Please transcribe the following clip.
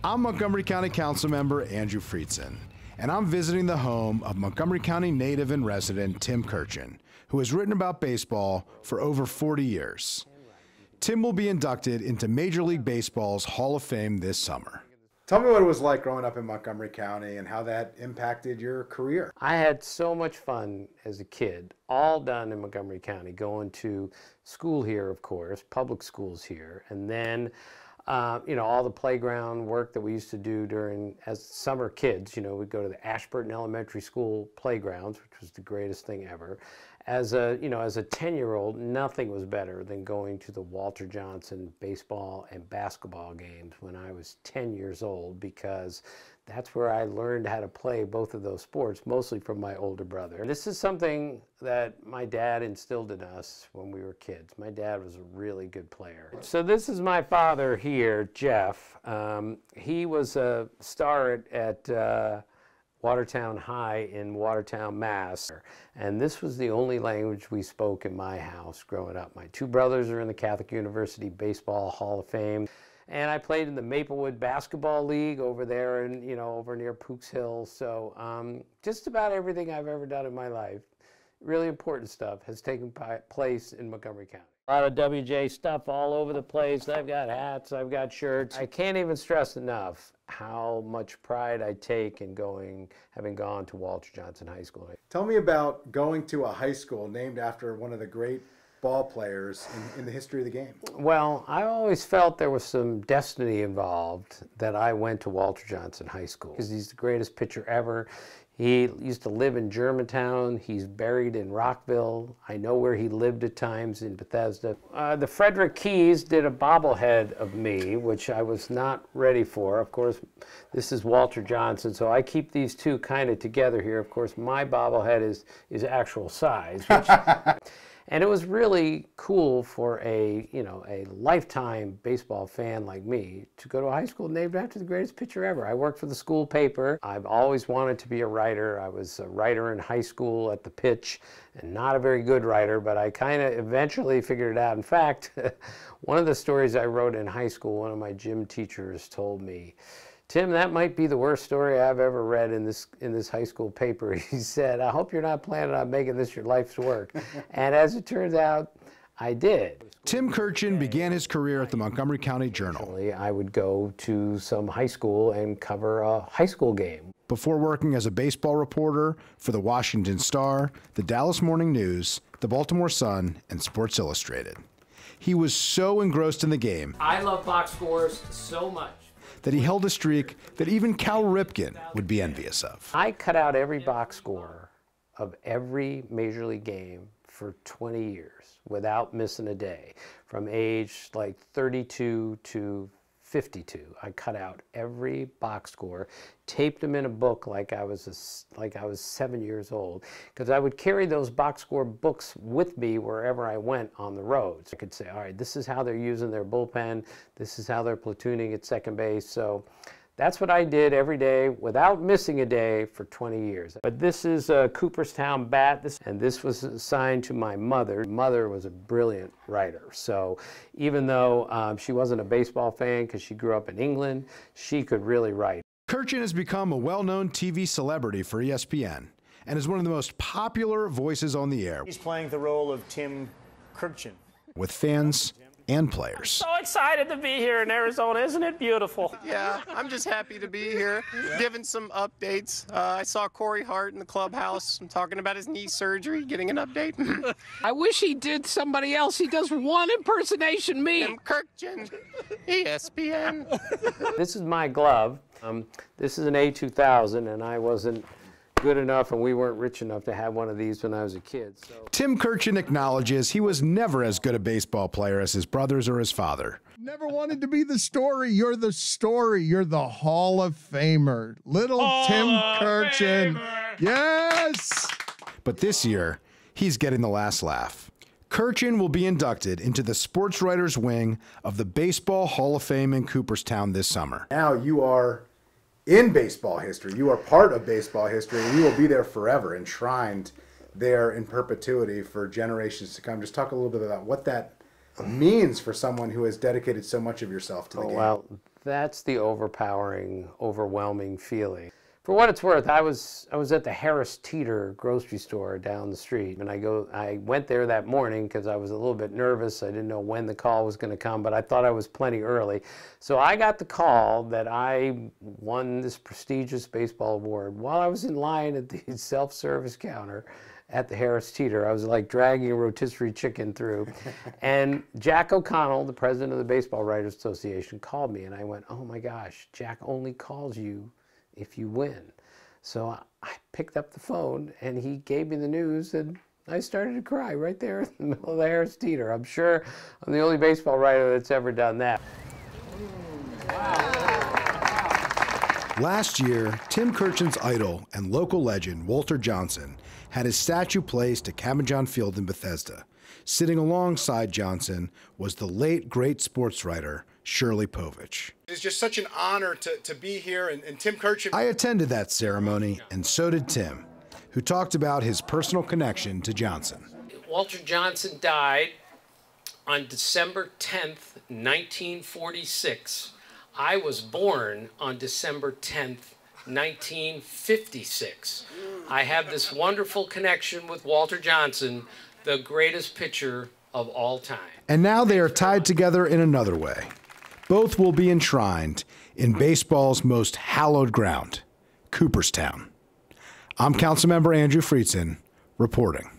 I'm Montgomery County Councilmember Andrew Friedson, and I'm visiting the home of Montgomery County native and resident Tim Kurkjian, who has written about baseball for over 40 years. Tim will be inducted into Major League Baseball's Hall of Fame this summer. Tell me what it was like growing up in Montgomery County and how that impacted your career. I had so much fun as a kid, all done in Montgomery County, going to school here, of course, public schools here, and then all the playground work that we used to do as summer kids. We'd go to the Ashburton Elementary School playgrounds, which was the greatest thing ever. As a 10-year-old, nothing was better than going to the Walter Johnson baseball and basketball games when I was 10 years old, because that's where I learned how to play both of those sports, mostly from my older brother. This is something that my dad instilled in us when we were kids. My dad was a really good player. So this is my father here, Jeff. He was a star at Watertown High in Watertown, Mass. And this was the only language we spoke in my house growing up. My two brothers are in the Catholic University Baseball Hall of Fame. And I played in the Maplewood Basketball League over there and, over near Pooks Hill. So just about everything I've ever done in my life, really important stuff, has taken place in Montgomery County. A lot of WJ stuff all over the place. I've got hats, I've got shirts. I can't even stress enough how much pride I take in having gone to Walter Johnson High School. Tell me about going to a high school named after one of the great ball players in the history of the game. Well, I always felt there was some destiny involved that I went to Walter Johnson High School, because he's the greatest pitcher ever. He used to live in Germantown. He's buried in Rockville. I know where he lived at times, in Bethesda. The Frederick Keys did a bobblehead of me, which I was not ready for. Of course, this is Walter Johnson, so I keep these two kind of together here. Of course, my bobblehead is actual size, which, and it was really cool for a lifetime baseball fan like me to go to a high school named after the greatest pitcher ever. I worked for the school paper. I've always wanted to be a writer. I was a writer in high school at the pitch, and not a very good writer, but I kind of eventually figured it out. In fact, one of the stories I wrote in high school, one of my gym teachers told me, "Tim, that might be the worst story I've ever read in this high school paper." He said, "I hope you're not planning on making this your life's work." And as it turns out, I did. Tim Kurkjian began his career at the Montgomery County Journal. I would go to some high school and cover a high school game. Before working as a baseball reporter for the Washington Star, the Dallas Morning News, the Baltimore Sun, and Sports Illustrated. He was so engrossed in the game. I love box scores so much that he held a streak that even Cal Ripken would be envious of. I cut out every box score of every Major League game for 20 years without missing a day. From age like 32 to 52, I cut out every box score, taped them in a book like I was 7 years old, because I would carry those box score books with me wherever I went on the road. So I could say, all right, this is how they're using their bullpen, this is how they're platooning at second base. So that's what I did every day without missing a day for 20 years. But this is a Cooperstown bat, and this was assigned to my mother. Mother was a brilliant writer, so even though she wasn't a baseball fan because she grew up in England, she could really write. Kurkjian has become a well-known TV celebrity for ESPN and is one of the most popular voices on the air. He's playing the role of Tim Kurkjian. With fans and players. So excited to be here in Arizona. Isn't it beautiful? Yeah, I'm just happy to be here, giving some updates. I saw Corey Hart in the clubhouse. I'm talking about his knee surgery, getting an update. I wish he did somebody else. He does one impersonation, me. Tim Kurkjian, ESPN. This is my glove. This is an A2000, and I wasn't good enough, and we weren't rich enough to have one of these when I was a kid. So. Tim Kurkjian acknowledges he was never as good a baseball player as his brothers or his father. Never wanted to be the story. You're the story. You're the Hall of Famer. Little Tim Kurkjian. Yes! But this year, he's getting the last laugh. Kurkjian will be inducted into the sports writers wing of the Baseball Hall of Fame in Cooperstown this summer. Now you are in baseball history. You are part of baseball history, and you will be there forever, enshrined there in perpetuity for generations to come. Just talk a little bit about what that means for someone who has dedicated so much of yourself to the game. Well, That's the overpowering, overwhelming feeling. For what it's worth, I was at the Harris Teeter grocery store down the street, and I went there that morning because I was a little bit nervous. I didn't know when the call was going to come, but I thought I was plenty early. So I got the call that I won this prestigious baseball award while I was in line at the self-service counter at the Harris Teeter. I was like dragging a rotisserie chicken through. And Jack O'Connell, the president of the Baseball Writers Association, called me, and I went, oh my gosh, Jack only calls you if you win. So I picked up the phone, and he gave me the news, and I started to cry right there in the middle of the Harris Teeter. I'm sure I'm the only baseball writer that's ever done that. Last year, Tim Kurkjian's idol and local legend, Walter Johnson, had his statue placed at Cabin John Field in Bethesda. Sitting alongside Johnson was the late great sports writer, Shirley Povich. It's just such an honor to be here, and Tim Kurkjian. I attended that ceremony, and so did Tim, who talked about his personal connection to Johnson. Walter Johnson died on December 10th, 1946. I was born on December 10th, 1956. I have this wonderful connection with Walter Johnson, the greatest pitcher of all time. And now they are tied together in another way. Both will be enshrined in baseball's most hallowed ground, Cooperstown. I'm Councilmember Andrew Friedson, reporting.